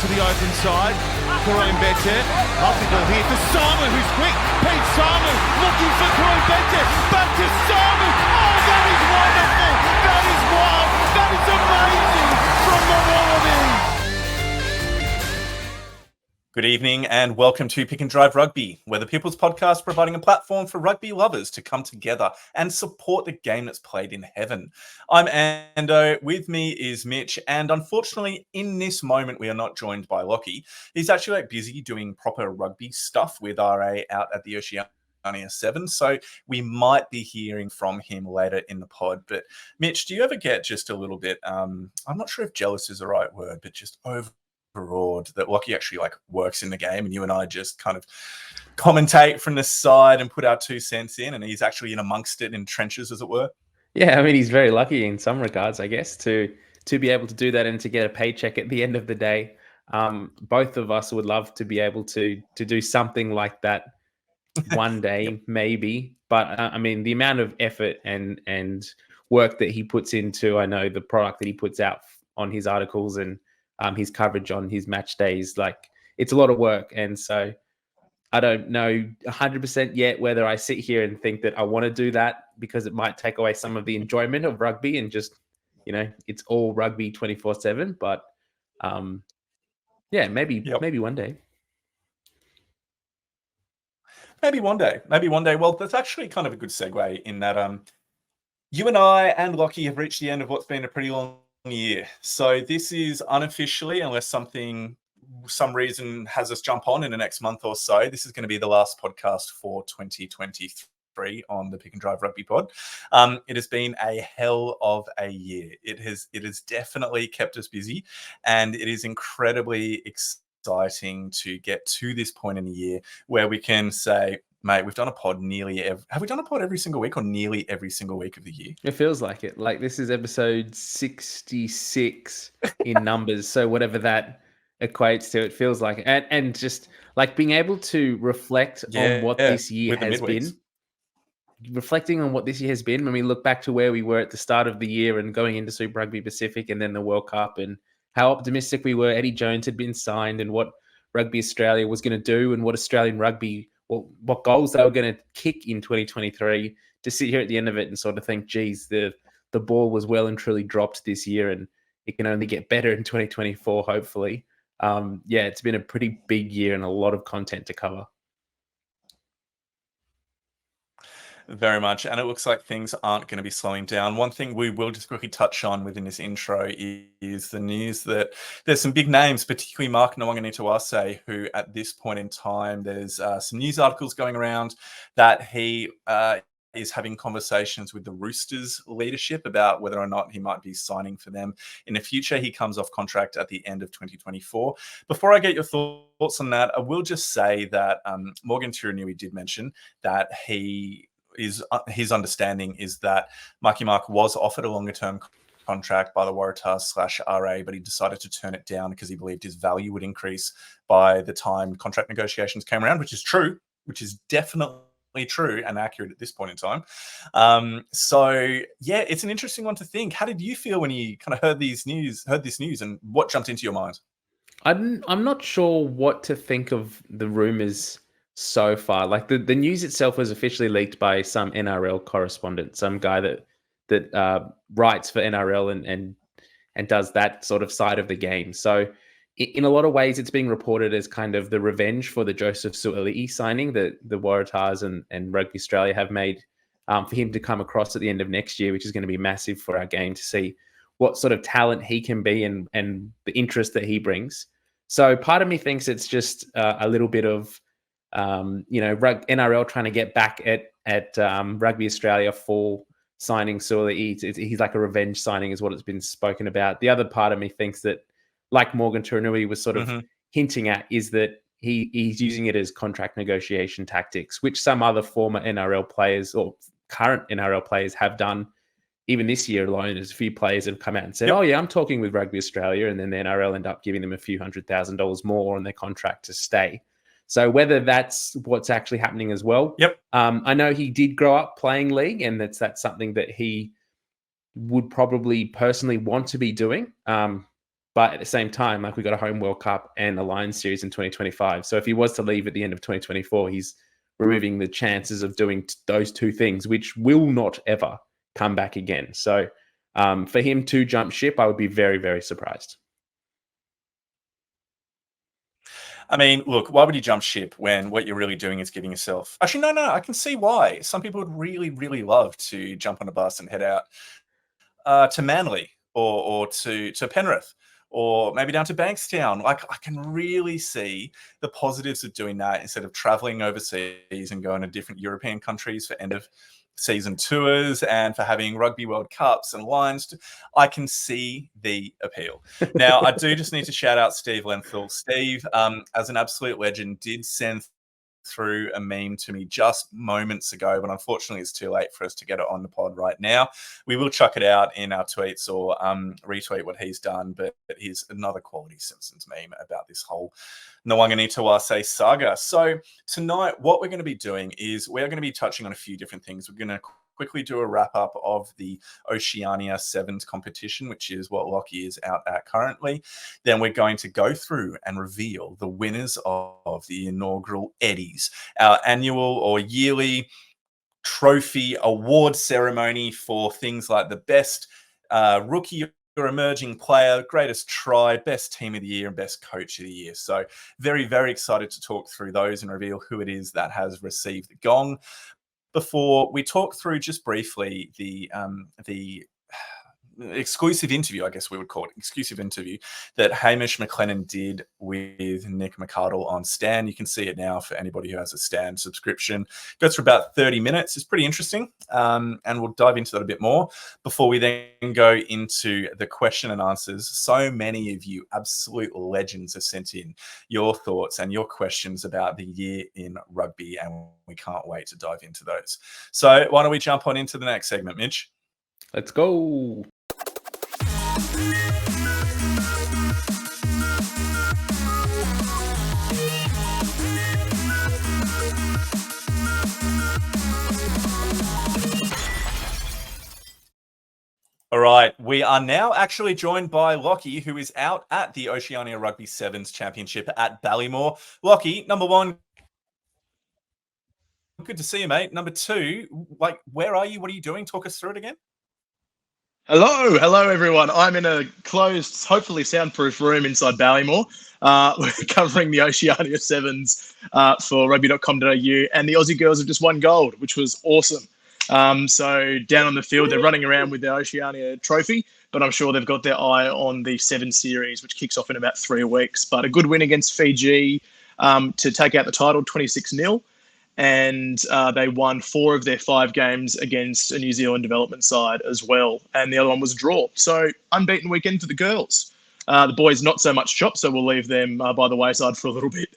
to the open side. Karim Bete. Lovely ball here to Samu, who's quick. Pete Samu looking for Karim Bete. Back to Samu. Oh, that is wonderful. That is wild. That is amazing from the Wallabies. Good evening and welcome to Pick and Drive Rugby, where the People's Podcast providing a platform for rugby lovers to come together and support the game that's played in heaven. I'm Ando, with me is Mitch, and unfortunately in this moment we are not joined by Lockie. He's actually busy doing proper rugby stuff with RA out at the Oceania 7, so we might be hearing from him later in the pod. But Mitch, do you ever get just a little bit, I'm not sure if jealous is the right word, but just overawed that Lockie actually works in the game and you and I just kind of commentate from the side and put our 2 cents in, and he's actually in amongst it in trenches, as it were? Yeah, I mean, he's very lucky in some regards, I guess, to be able to do that and to get a paycheck at the end of the day. Both of us would love to be able to do something like that one day, maybe. But I mean, the amount of effort and work that he puts into, I know, the product that he puts out on his articles and his coverage on his match days, it's a lot of work. And so I don't know 100% yet whether I sit here and think that I want to do that, because it might take away some of the enjoyment of rugby and just, it's all rugby 24/7. But yeah, maybe one day. Maybe one day. Well, that's actually kind of a good segue in that you and I and Lockie have reached the end of what's been a pretty long year. So this is unofficially, unless some reason has us jump on in the next month or so, this is going to be the last podcast for 2023 on the Pick and Drive Rugby Pod. It has been a hell of a year. It has definitely kept us busy, and it is incredibly exciting to get to this point in the year where we can say, mate, we've done a pod have we done a pod every single week or nearly every single week of the year? It feels like it. This is episode 66 in numbers. So whatever that equates to, it feels like it. And just being able to reflect on what this year has been. Reflecting on what this year has been, when we look back to where we were at the start of the year and going into Super Rugby Pacific and then the World Cup, and how optimistic we were. Eddie Jones had been signed, and what Rugby Australia was going to do, and what Australian rugby, what goals they were going to kick in 2023, to sit here at the end of it and sort of think, geez, the ball was well and truly dropped this year, and it can only get better in 2024, hopefully. It's been a pretty big year and a lot of content to cover. Very much, and it looks like things aren't going to be slowing down. One thing we will just quickly touch on within this intro is the news that there's some big names, particularly Mark Nawaqanitawase, who at this point in time, there's some news articles going around that he is having conversations with the Roosters leadership about whether or not he might be signing for them in the future. He comes off contract at the end of 2024. Before I get your thoughts on that, I will just say that Morgan Turinui did mention that his understanding is that Marky Mark was offered a longer-term contract by the Waratahs/RA, but he decided to turn it down because he believed his value would increase by the time contract negotiations came around, which is definitely true and accurate at this point in time. It's an interesting one to think. How did you feel when you kind of heard this news, and what jumped into your mind? I'm not sure what to think of the rumors so far. The news itself was officially leaked by some NRL correspondent, some guy that writes for NRL and does that sort of side of the game. So in a lot of ways, it's being reported as kind of the revenge for the Joseph Suali'i signing that the Waratahs and Rugby Australia have made for him to come across at the end of next year, which is going to be massive for our game to see what sort of talent he can be and the interest that he brings. So part of me thinks it's just a little bit of NRL trying to get back at Rugby Australia for signing Suali'i. He's like a revenge signing is what it's been spoken about. The other part of me thinks that, like Morgan Turinui was sort of hinting at, is that he's using it as contract negotiation tactics, which some other former NRL players or current NRL players have done. Even this year alone, there's a few players that have come out and said, oh yeah, I'm talking with Rugby Australia, and then the NRL end up giving them a few $100,000 more on their contract to stay. So whether that's what's actually happening as well. Yep. I know he did grow up playing league, and that's something that he would probably personally want to be doing. But at the same time, like, we got a home World Cup and a Lions series in 2025. So if he was to leave at the end of 2024, he's removing the chances of doing those two things, which will not ever come back again. So for him to jump ship, I would be very, very surprised. I mean, look, why would you jump ship when what you're really doing is giving yourself... Actually, no, I can see why. Some people would really, really love to jump on a bus and head out to Manly or to Penrith, or maybe down to Bankstown. Like, I can really see the positives of doing that instead of traveling overseas and going to different European countries for end of season tours and for having Rugby World Cups and Lions. I can see the appeal. Now, I do just need to shout out Steve Lenthal. Steve, as an absolute legend, did send through a meme to me just moments ago, but unfortunately it's too late for us to get it on the pod right now. We will chuck it out in our tweets or retweet what he's done, but here's another quality Simpsons meme about this whole Nwanganitawase saga. So tonight, what we're going to be doing is we're going to be touching on a few different things. We're going to quickly do a wrap-up of the Oceania Sevens competition, which is what Lockie is out at currently. Then we're going to go through and reveal the winners of the inaugural Eddies, our annual or yearly trophy award ceremony for things like the best rookie or emerging player, greatest try, best team of the year, and best coach of the year. So very, very excited to talk through those and reveal who it is that has received the gong. Before we talk through just briefly the exclusive interview, I guess we would call it, exclusive interview that Hamish McLennan did with Nick McArdle on Stan. You can see it now for anybody who has a Stan subscription. Goes for about 30 minutes. It's pretty interesting, and we'll dive into that a bit more before we then go into the question and answers. So many of you absolute legends have sent in your thoughts and your questions about the year in rugby, and we can't wait to dive into those. So why don't we jump on into the next segment, Mitch? Let's go. All right, we are now actually joined by Lockie, who is out at the Oceania Rugby Sevens Championship at Ballymore. Lockie, number one, good to see you, mate. Number two, like, where are you? What are you doing? Talk us through it again. Hello, everyone. I'm in a closed, hopefully soundproof room inside Ballymore. We're covering the Oceania Sevens for rugby.com.au, and the Aussie girls have just won gold, which was awesome. So down on the field, they're running around with the Oceania trophy, but I'm sure they've got their eye on the Seven Series, which kicks off in about 3 weeks. But a good win against Fiji to take out the title, 26-0. And they won 4 of their 5 games against a New Zealand development side as well. And the other one was a draw. So unbeaten weekend for the girls. The boys, not so much chop, so we'll leave them by the wayside for a little bit.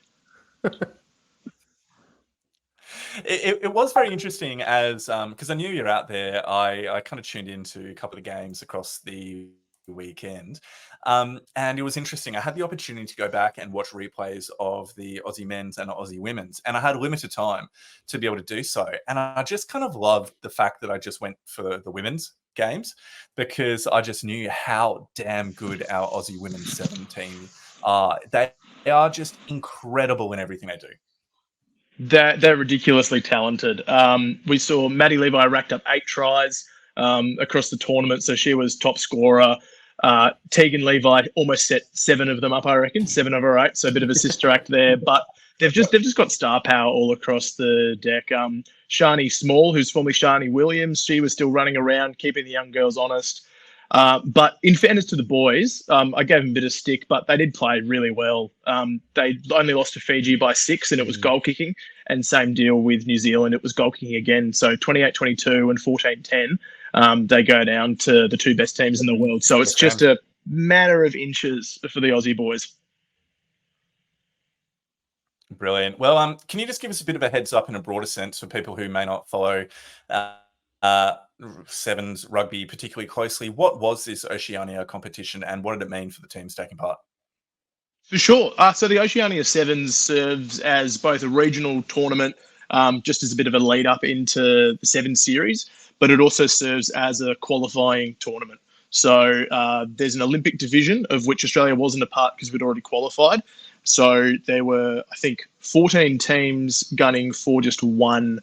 It was very interesting as because I knew you're out there. I kind of tuned into a couple of games across the weekend, and it was interesting. I had the opportunity to go back and watch replays of the Aussie men's and Aussie women's, and I had a limited time to be able to do so. And I just kind of loved the fact that I just went for the women's games because I just knew how damn good our Aussie women's 17 are. They are just incredible in everything they do. They're ridiculously talented. We saw Maddie Levi racked up 8 tries across the tournament, so she was top scorer. Tegan Levi almost set 7 of them up, I reckon, 7 of her 8. So a bit of a sister act there, but they've just got star power all across the deck. Shani Small, who's formerly Shani Williams, she was still running around, keeping the young girls honest. But in fairness to the boys, I gave them a bit of stick, but they did play really well. They only lost to Fiji by 6, and it was goal kicking. And same deal with New Zealand, it was goal kicking again. So 28-22 and 14-10, they go down to the 2 best teams in the world. So it's just a matter of inches for the Aussie boys. Brilliant. Well, can you just give us a bit of a heads up in a broader sense for people who may not follow Sevens rugby particularly closely? What was this Oceania competition and what did it mean for the teams taking part? For sure. So the Oceania Sevens serves as both a regional tournament, just as a bit of a lead up into the 7 series, but it also serves as a qualifying tournament. So there's an Olympic division of which Australia wasn't a part because we'd already qualified. So there were, I think, 14 teams gunning for just one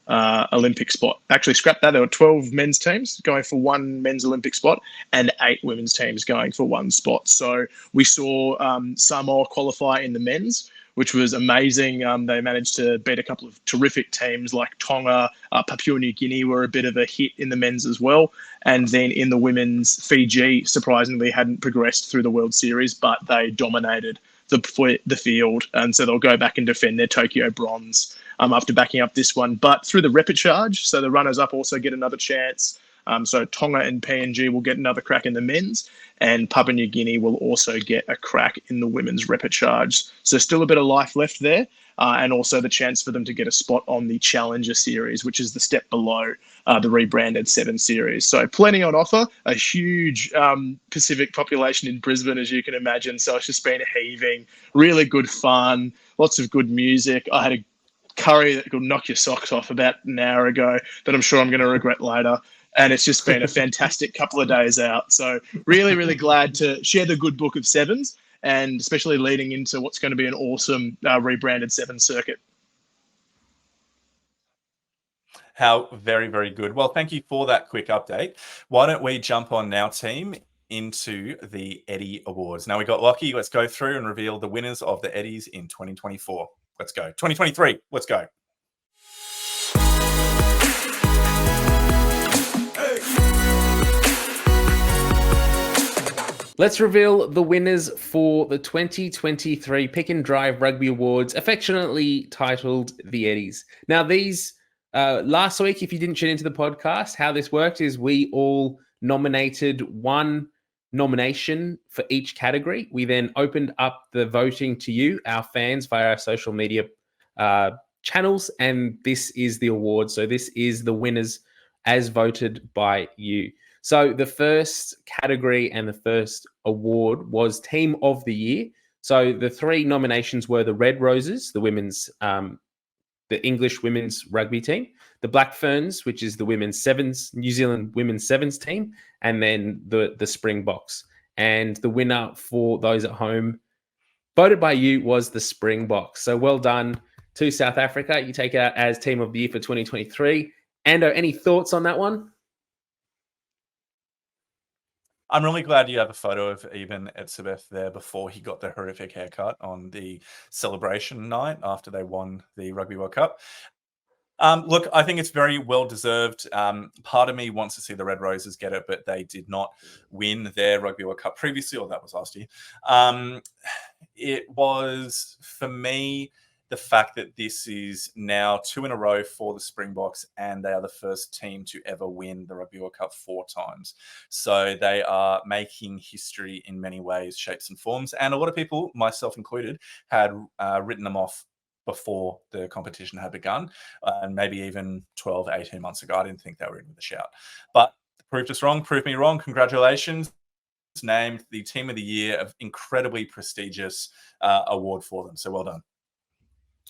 Olympic spot. Actually, scrap that. There were 12 men's teams going for one men's Olympic spot and 8 women's teams going for one spot. So we saw Samoa qualify in the men's, which was amazing. They managed to beat a couple of terrific teams like Tonga, Papua New Guinea were a bit of a hit in the men's as well. And then in the women's, Fiji, surprisingly, hadn't progressed through the World Series, but they dominated the field. And so they'll go back and defend their Tokyo bronze after backing up this one. But through the repechage, so the runners-up also get another chance. So Tonga and PNG will get another crack in the men's, and Papua New Guinea will also get a crack in the women's repechage. So still a bit of life left there, and also the chance for them to get a spot on the Challenger Series, which is the step below the rebranded 7 Series. So plenty on offer, a huge Pacific population in Brisbane, as you can imagine. So it's just been heaving, really good fun, lots of good music. I had a curry that could knock your socks off about an hour ago that I'm sure I'm going to regret later. And it's just been a fantastic couple of days out. So really, really glad to share the good book of sevens, and especially leading into what's going to be an awesome rebranded 7 circuit. How very, very good. Well, thank you for that quick update. Why don't we jump on now, team, into the Eddie Awards. Now we got lucky. Let's go through and reveal the winners of the Eddies in 2024. Let's go. 2023. Let's go. Let's reveal the winners for the 2023 Pick and Drive Rugby Awards, affectionately titled the Eddies. Now, these last week, if you didn't tune into the podcast, how this worked is we all nominated one nomination for each category. We then opened up the voting to you, our fans, via our social media channels, and this is the award. So this is the winners as voted by you. So the first category and the first award was Team of the Year. So the 3 nominations were the Red Roses, the women's, the English women's rugby team, the Black Ferns, which is the women's sevens, New Zealand women's sevens team, and then the Springboks. And the winner for those at home, voted by you, was the Springboks. So well done to South Africa. You take it out as Team of the Year for 2023. Ando, any thoughts on that one? I'm really glad you have a photo of even Etzebeth there before he got the horrific haircut on the celebration night after they won the Rugby World Cup. Look, I think it's very well deserved. Part of me wants to see the Red Roses get it, but they did not win their Rugby World Cup previously, or that was last year. It was, for me, the fact that this is now 2 in a row for the Springboks, and they are the first team to ever win the Rugby World Cup 4 times. So they are making history in many ways, shapes and forms. And a lot of people, myself included, had written them off before the competition had begun, and maybe even 12, 18 months ago. I didn't think they were in with a shout. But proved us wrong, proved me wrong. Congratulations. Named the Team of the Year, of incredibly prestigious award for them. So well done.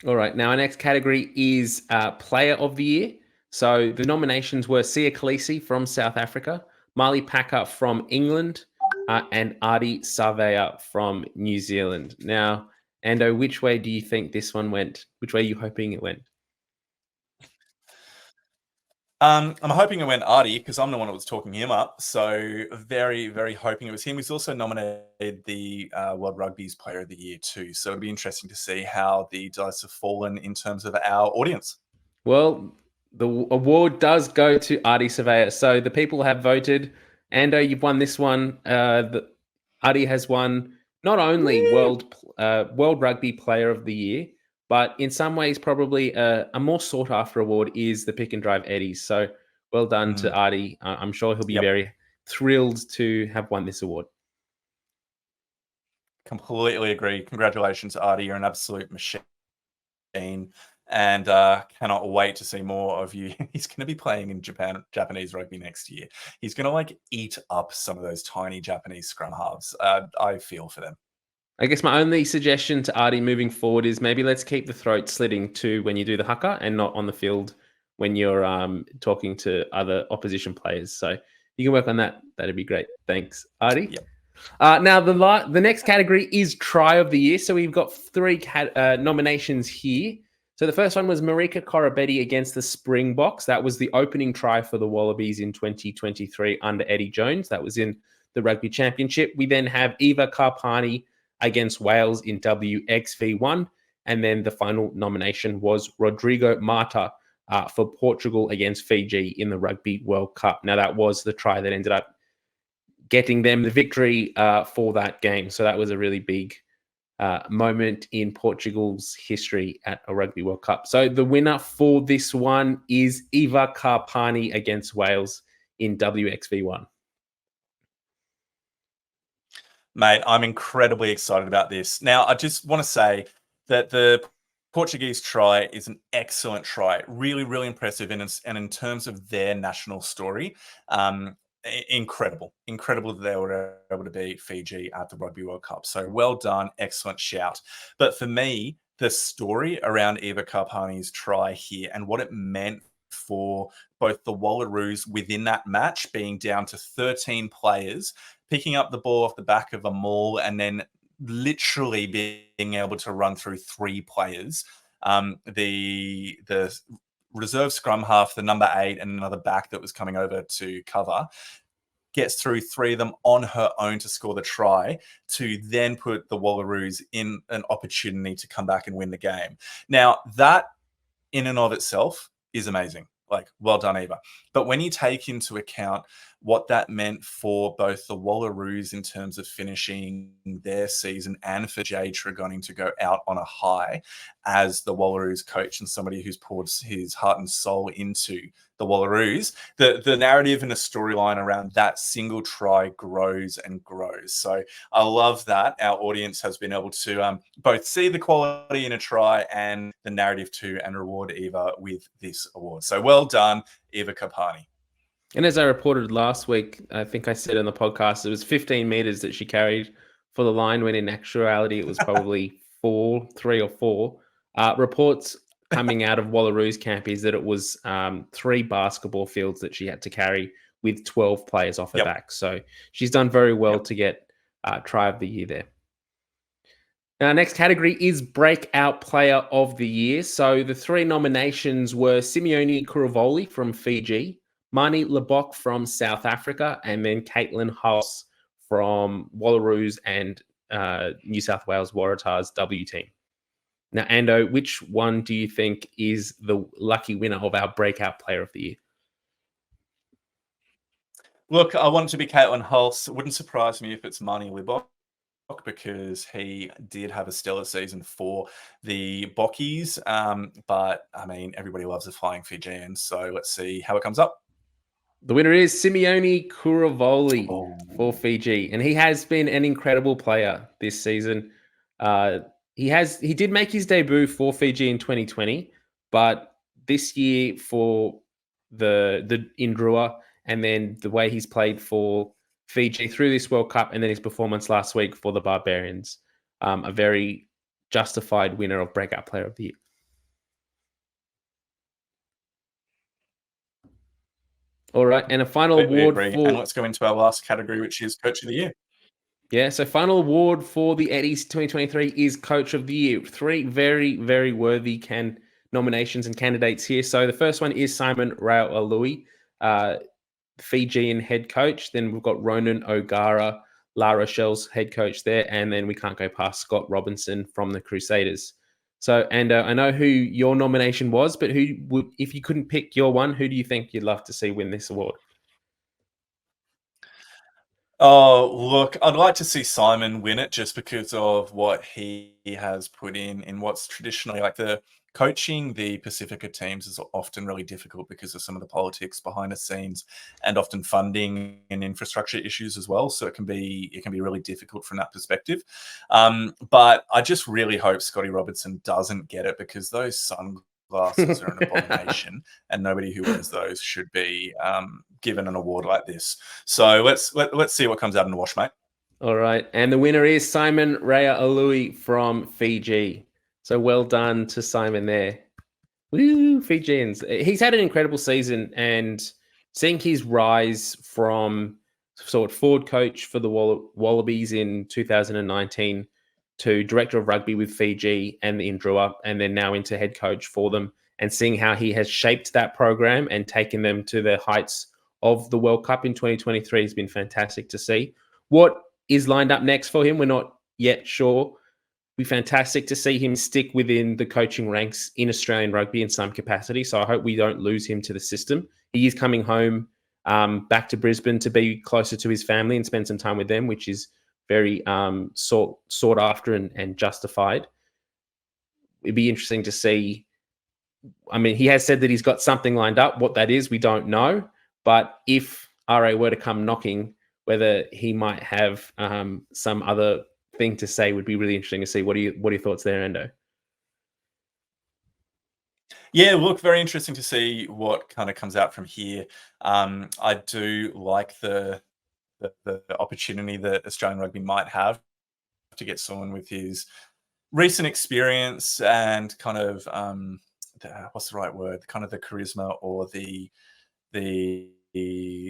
All right. Now, our next category is Player of the Year. So the nominations were Sia Khaleesi from South Africa, Marley Packer from England, and Ardie Savea from New Zealand. Now, Ando, which way do you think this one went? Which way are you hoping it went? I'm hoping it went Ardie, because I'm the one that was talking him up. So very, very hoping it was him. He's also nominated the World Rugby's Player of the Year too. So it'll be interesting to see how the dice have fallen in terms of our audience. Well, the award does go to Ardie Savea. So the people have voted. Ando, you've won this one. Ardie has won not only World Rugby Player of the Year, but in some ways, probably a more sought-after award is the Pick and Drive Eddies. So well done to Ardie. I'm sure he'll be very thrilled to have won this award. Completely agree. Congratulations, Ardie. You're an absolute machine. And cannot wait to see more of you. He's going to be playing in Japanese rugby next year. He's going to eat up some of those tiny Japanese scrum halves. I feel for them. I guess my only suggestion to Ardie moving forward is maybe let's keep the throat slitting to when you do the haka and not on the field when you're talking to other opposition players. So You can work on that. That'd be great. Thanks, Artie. Yep. Now, the next category is Try of the Year. So we've got three nominations here. So the first one was Marika Koroibete against the Springboks. That was the opening try for the Wallabies in 2023 under Eddie Jones. That was in the Rugby Championship. We then have Eva Karpani against Wales in WXV1. And then the final nomination was Rodrigo Mata for Portugal against Fiji in the Rugby World Cup. Now, that was the try that ended up getting them the victory for that game. So that was a really big moment in Portugal's history at a Rugby World Cup. So the winner for this one is Eva Karpani against Wales in WXV1. Mate, I'm incredibly excited about this. Now, I just want to say that the Portuguese try is an excellent try. Really, really impressive. And in terms of their national story, incredible that they were able to beat Fiji at the Rugby World Cup. So well done. Excellent shout. But for me, the story around Eva Karpani's try here and what it meant for both the Wallaroos within that match, being down to 13 players, picking up the ball off the back of a maul and then literally being able to run through three players. The reserve scrum half, the number 8, and another back that was coming over to cover, gets through three of them on her own to score the try, to then put the Wallaroos in an opportunity to come back and win the game. Now, that in and of itself is amazing. Like, well done, Eva. But when you take into account what that meant for both the Wallaroos in terms of finishing their season and for Jay Tregoning to go out on a high as the Wallaroos coach and somebody who's poured his heart and soul into the Wallaroos, the narrative and a storyline around that single try grows and grows. So I love that our audience has been able to both see the quality in a try and the narrative too, and reward Eva with this award. So well done, Eva Karpani. And as I reported last week, I think I said on the podcast, it was 15 meters that she carried for the line, when in actuality it was probably 3 or 4. Reports coming out of Wallaroos camp is that it was 3 basketball fields that she had to carry with 12 players off her back. So she's done very well to get Try of the Year there. Our next category is Breakout Player of the Year. So the 3 nominations were Simeone Kuravoli from Fiji, Marnie Lebok from South Africa, and then Caitlin Hulse from Wallaroos and New South Wales Waratahs W team. Now, Ando, which one do you think is the lucky winner of our Breakout Player of the Year? Look, I want it to be Caitlin Hulse. It wouldn't surprise me if it's Marnie Lebok, because he did have a stellar season for the Bockies. But, I mean, everybody loves a flying Fijian, so let's see how it comes up. The winner is Simeone Kuravoli for Fiji, and he has been an incredible player this season. He did make his debut for Fiji in 2020, but this year for the Indrua, and then the way he's played for Fiji through this World Cup, and then his performance last week for the Barbarians, a very justified winner of Breakout Player of the Year. All right, and a final award for... And let's go into our last category, which is Coach of the Year. Yeah, so final award for the Eddies 2023 is Coach of the Year. 3 very, very worthy nominations and candidates here. So the first one is Simon Rao-Alui, Fijian head coach. Then we've got Ronan O'Gara, La Rochelle's head coach there. And then we can't go past Scott Robinson from the Crusaders. So, and I know who your nomination was, but who would, if you couldn't pick your one, who do you think you'd love to see win this award? Oh, look, I'd like to see Simon win it just because of what he has put in what's traditionally like the coaching the Pacifica teams is often really difficult because of some of the politics behind the scenes and often funding and infrastructure issues as well. So it can be really difficult from that perspective. But I just really hope Scotty Robertson doesn't get it, because those sunglasses are an abomination, and nobody who wears those should be given an award like this. So let's see what comes out in the wash, mate. All right, and the winner is Simon Rao-Alui from Fiji. So well done to Simon there. Woo, Fijians. He's had an incredible season, and seeing his rise from sort of forward coach for the Wallabies in 2019 to director of rugby with Fiji and the Indrua, and then now into head coach for them, and seeing how he has shaped that program and taken them to the heights of the World Cup in 2023 has been fantastic to see. What is lined up next for him, we're not yet sure. It'd be fantastic to see him stick within the coaching ranks in Australian rugby in some capacity. So I hope we don't lose him to the system. He is coming home back to Brisbane to be closer to his family and spend some time with them, which is very sought after and justified. It'd be interesting to see. I mean, he has said that he's got something lined up. What that is, we don't know. But if RA were to come knocking, whether he might have some other thing to say would be really interesting to see. What are your thoughts there, Endo? Yeah, look, very interesting to see what kind of comes out from here. I do like the opportunity that Australian rugby might have to get someone with his recent experience and kind of what's the right word? Kind of the charisma or the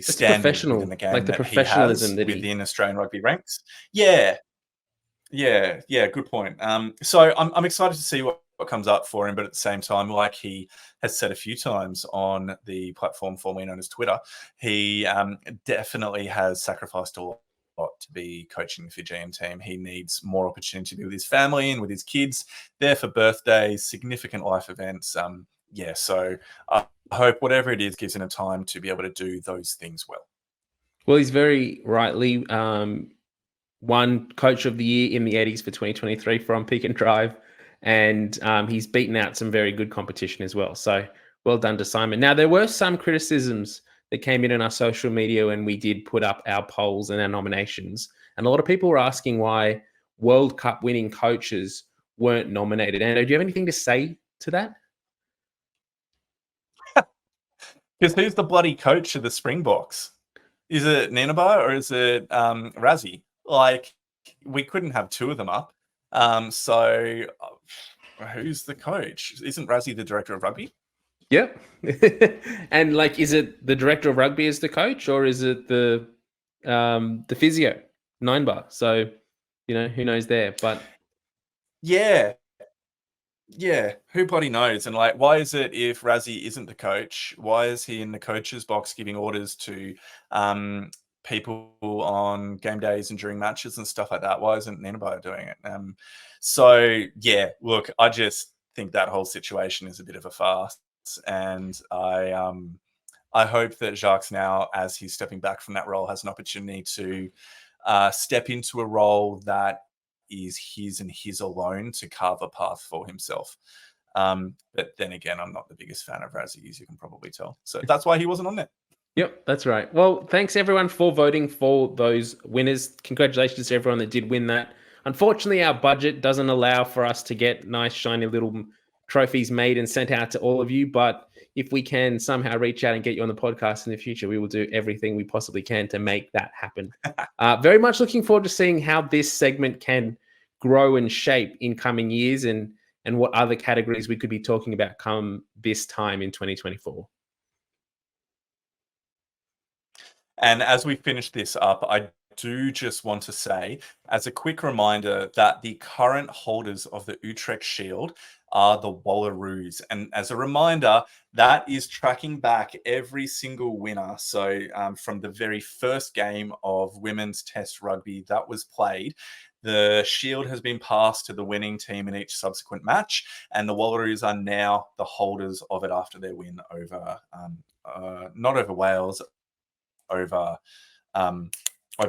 standing within the game, like the that professionalism he that has within Australian rugby ranks. Yeah, good point. So I'm excited to see what comes up for him, but at the same time, like he has said a few times on the platform formerly known as Twitter, he definitely has sacrificed a lot to be coaching the Fijian team. He needs more opportunity to be with his family and with his kids, there for birthdays, significant life events. So I hope whatever it is gives him a time to be able to do those things well. Well, he's very rightly won Coach of the Year in the Eddies for 2023 from Pick and Drive, and he's beaten out some very good competition as well. So well done to Simon. Now, there were some criticisms that came in on our social media when we did put up our polls and our nominations, and a lot of people were asking why World Cup winning coaches weren't nominated. And do you have anything to say to that? Because who's the bloody coach of the Springboks? Is it Ninaba or is it Razzie? Like, we couldn't have two of them up. So who's the coach? Isn't Razzie the director of rugby? Yep. And like, is it the director of rugby as the coach, or is it the physio, 9-bar? So, who knows there? But yeah, who bloody knows? And like, why is it if Razzie isn't the coach, why is he in the coach's box giving orders to people on game days and during matches and stuff like that? Why isn't Ninaba doing it? So yeah, look, I just think that whole situation is a bit of a farce, and I hope that Jacques now, as he's stepping back from that role, has an opportunity to step into a role that is his and his alone, to carve a path for himself. But then again, I'm not the biggest fan of Razzie, as you can probably tell. So that's why he wasn't on there. Yep, that's right. Well, thanks everyone for voting for those winners. Congratulations to everyone that did win that. Unfortunately, our budget doesn't allow for us to get nice, shiny little trophies made and sent out to all of you. But if we can somehow reach out and get you on the podcast in the future, we will do everything we possibly can to make that happen. Very much looking forward to seeing how this segment can grow and shape in coming years, and what other categories we could be talking about come this time in 2024. And as we finish this up, I do just want to say, as a quick reminder, that the current holders of the Utrecht Shield are the Wallaroos. And as a reminder, that is tracking back every single winner. So from the very first game of women's test rugby that was played, the shield has been passed to the winning team in each subsequent match, and the Wallaroos are now the holders of it after their win over, not over Wales, over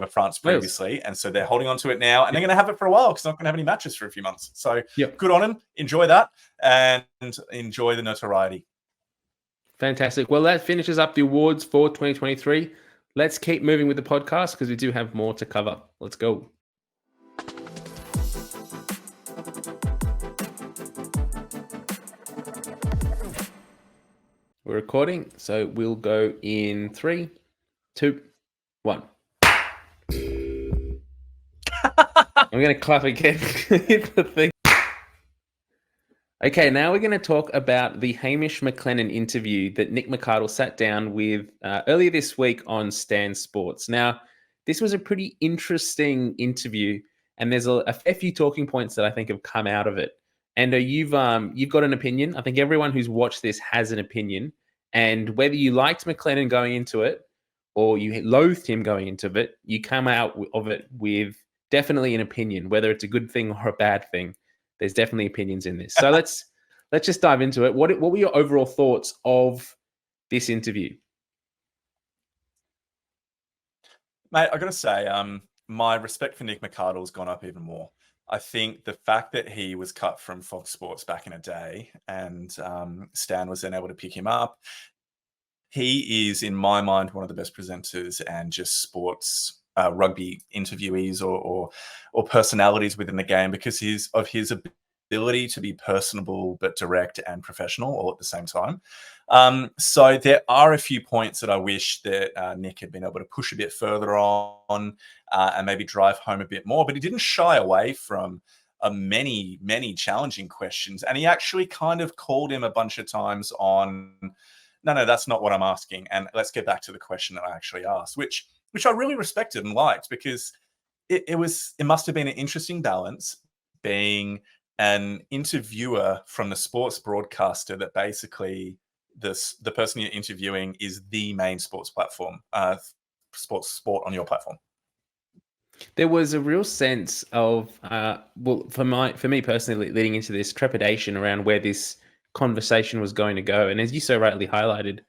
France previously. And so they're holding on to it now, and they're going to have it for a while because they're not going to have any matches for a few months. So good on them. Enjoy that and enjoy the notoriety. Fantastic. Well, that finishes up the awards for 2023. Let's keep moving with the podcast because we do have more to cover. Let's go. We're recording, so we'll go in 3, 2, 1. I'm going to clap again. Hit the thing. Okay, now we're going to talk about the Hamish McLennan interview that Nick McArdle sat down with earlier this week on Stan Sports. Now, this was a pretty interesting interview, and there's a fair few talking points that I think have come out of it. And you've got an opinion. I think everyone who's watched this has an opinion, and whether you liked McLennan going into it or you loathed him going into it, you come out of it with definitely an opinion, whether it's a good thing or a bad thing. There's definitely opinions in this. So let's just dive into it. What were your overall thoughts of this interview? Mate, I got to say, my respect for Nick McArdle has gone up even more. I think the fact that he was cut from Fox Sports back in a day and Stan was then able to pick him up, he is, in my mind, one of the best presenters and just sports rugby interviewees or personalities within the game because of his ability to be personable but direct and professional all at the same time. So there are a few points that I wish that Nick had been able to push a bit further on and maybe drive home a bit more, but he didn't shy away from many challenging questions, and he actually kind of called him a bunch of times on no, that's not what I'm asking, and let's get back to the question that I actually asked, which I really respected and liked because it must have been an interesting balance being an interviewer from the sports broadcaster that basically the person you're interviewing is the main sports platform, sport on your platform. There was a real sense of, for me personally, leading into this trepidation around where this conversation was going to go. And as you so rightly highlighted,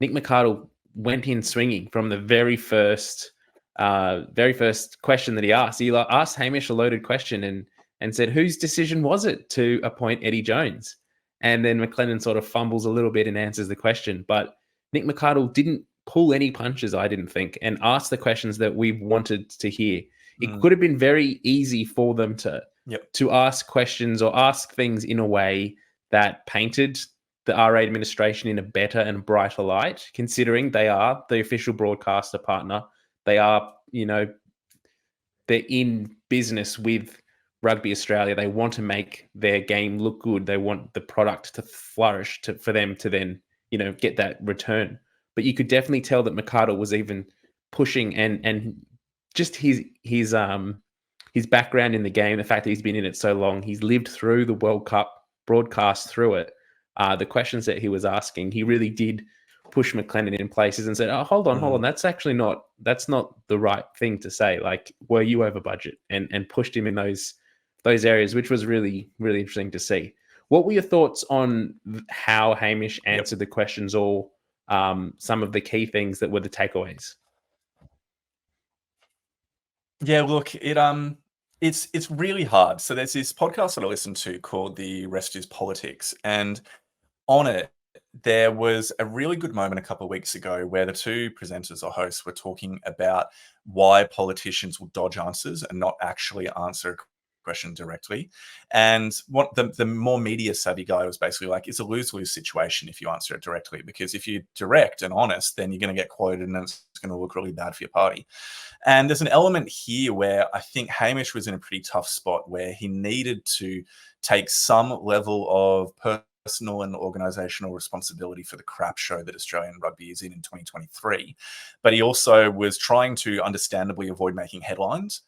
Nick McArdle went in swinging from the very first question that he asked. He asked Hamish a loaded question and said, whose decision was it to appoint Eddie Jones? And then McLennan sort of fumbles a little bit and answers the question. But Nick McArdle didn't pull any punches, I didn't think, and asked the questions that we wanted to hear. It could have been very easy for them to ask questions or ask things in a way that painted the RA administration in a better and brighter light, considering they are the official broadcaster partner. They are, they're in business with Rugby Australia. They want to make their game look good. They want the product to flourish for them to then, get that return. But you could definitely tell that McArdle was even pushing and just his background in the game, the fact that he's been in it so long, he's lived through the World Cup, broadcast through it. The questions that he was asking, he really did push McLennan in places and said, "Oh, hold on, that's not the right thing to say. Like, were you over budget?" And pushed him in those areas, which was really, really interesting to see. What were your thoughts on how Hamish answered the questions, or some of the key things that were the takeaways? Yeah, look, it's really hard. So there's this podcast that I listen to called The Rest is Politics, and on it, there was a really good moment a couple of weeks ago where the two presenters or hosts were talking about why politicians will dodge answers and not actually answer a question directly. And what the more media savvy guy was basically like, it's a lose-lose situation if you answer it directly, because if you're direct and honest, then you're going to get quoted and it's going to look really bad for your party. And there's an element here where I think Hamish was in a pretty tough spot where he needed to take some level of personal and organizational responsibility for the crap show that Australian rugby is in 2023. But he also was trying to understandably avoid making headlines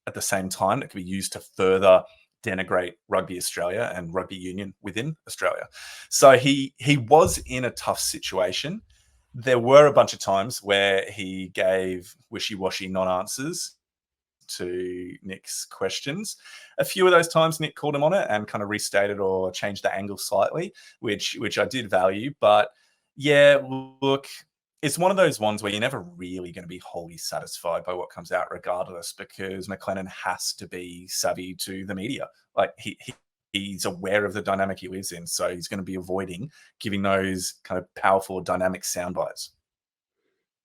at the same time that could be used to further denigrate Rugby Australia and rugby union within Australia. So he was in a tough situation. There were a bunch of times where he gave wishy-washy non-answers to Nick's questions. A few of those times Nick called him on it and kind of restated or changed the angle slightly, which I did value. But yeah, look, it's one of those ones where you're never really going to be wholly satisfied by what comes out regardless, because McLennan has to be savvy to the media. Like he's aware of the dynamic he lives in, so he's going to be avoiding giving those kind of powerful dynamic sound bites.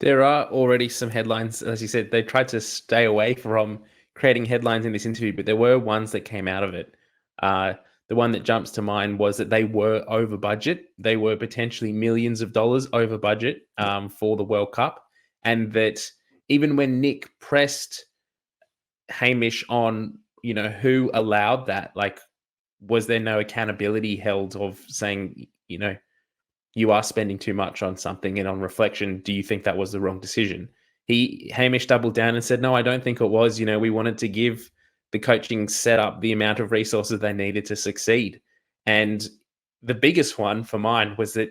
There are already some headlines, as you said. They tried to stay away from creating headlines in this interview, but there were ones that came out of it. The one that jumps to mind was that they were over budget. They were potentially millions of dollars over budget for the World Cup. And that even when Nick pressed Hamish on, who allowed that, like, was there no accountability held of saying, you know, you are spending too much on something, and on reflection, do you think that was the wrong decision? Hamish doubled down and said, no, I don't think it was. You know, we wanted to give the coaching setup the amount of resources they needed to succeed. And the biggest one for mine was that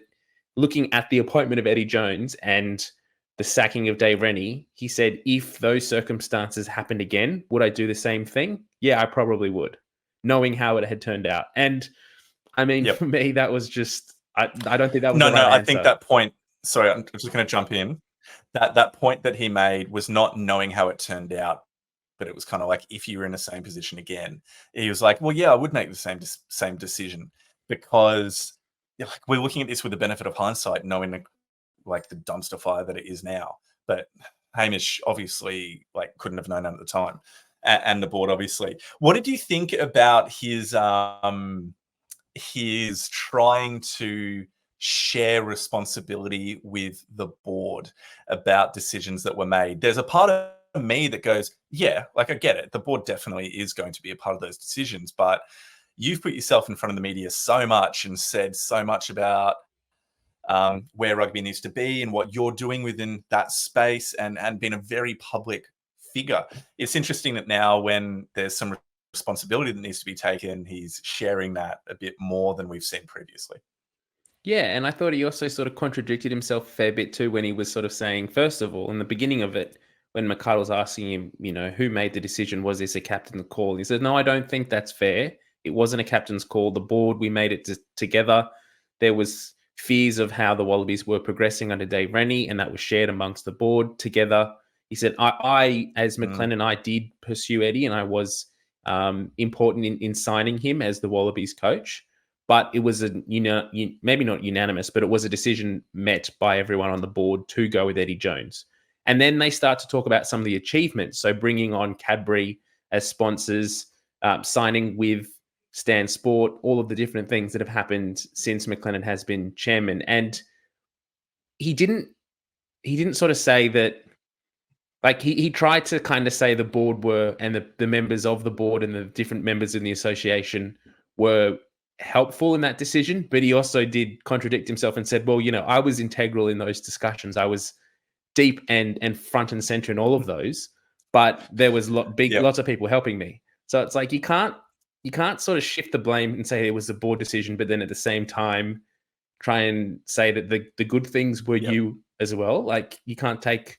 looking at the appointment of Eddie Jones and the sacking of Dave Rennie, he said, if those circumstances happened again, would I do the same thing? Yeah, I probably would, knowing how it had turned out. And I mean, for me, that was just, I don't think that was the right answer. I think that point, sorry, I'm just going to jump in. That point that he made was not knowing how it turned out, but it was kind of like, if you were in the same position again, he was like, well, yeah, I would make the same decision, because like, we're looking at this with the benefit of hindsight, knowing like the dumpster fire that it is now. But Hamish obviously like couldn't have known that at the time, and the board obviously. What did you think about his trying to share responsibility with the board about decisions that were made? There's a part of me that goes, yeah, like I get it. The board definitely is going to be a part of those decisions, but you've put yourself in front of the media so much and said so much about where rugby needs to be and what you're doing within that space, and been a very public figure. It's interesting that now, when there's some responsibility that needs to be taken, he's sharing that a bit more than we've seen previously. Yeah, and I thought he also sort of contradicted himself a fair bit too, when he was sort of saying, first of all, in the beginning of it, when McCarthy was asking him, you know, who made the decision? Was this a captain's call? He said, no, I don't think that's fair. It wasn't a captain's call. The board, we made it together. There was fears of how the Wallabies were progressing under Dave Rennie, and that was shared amongst the board together. He said, I as McLennan, I did pursue Eddie, and I was important in signing him as the Wallabies coach. But it was maybe not unanimous, but it was a decision met by everyone on the board to go with Eddie Jones. And then they start to talk about some of the achievements. So bringing on Cadbury as sponsors, signing with Stan Sport, all of the different things that have happened since McLennan has been chairman. And he didn't sort of say that, like he tried to kind of say the board were, and the members of the board and the different members in the association were helpful in that decision, but he also did contradict himself and said, well, you know, I was integral in those discussions. I was deep and front and center in all of those, but there was lots of people helping me. So it's like you can't sort of shift the blame and say it was a board decision, but then at the same time try and say that the good things were you as well. Like you can't take